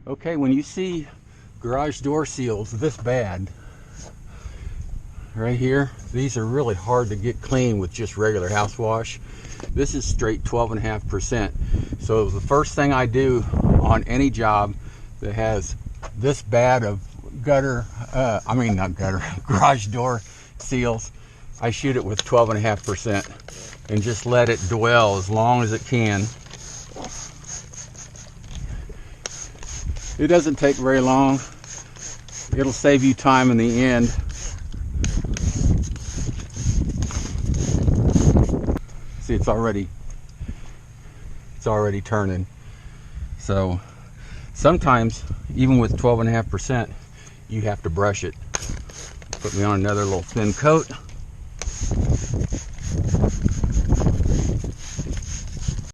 Okay, when you see garage door seals this bad, right here, these are really hard to get clean with just regular house wash. This is straight 12.5%. So the first thing I do on any job that has this bad of garage door seals, I shoot it with 12.5% and just let it dwell as long as it can. It doesn't take very long. It'll save you time in the end. See, it's already turning. So sometimes, even with 12.5%, you have to brush it. Put me on another little thin coat.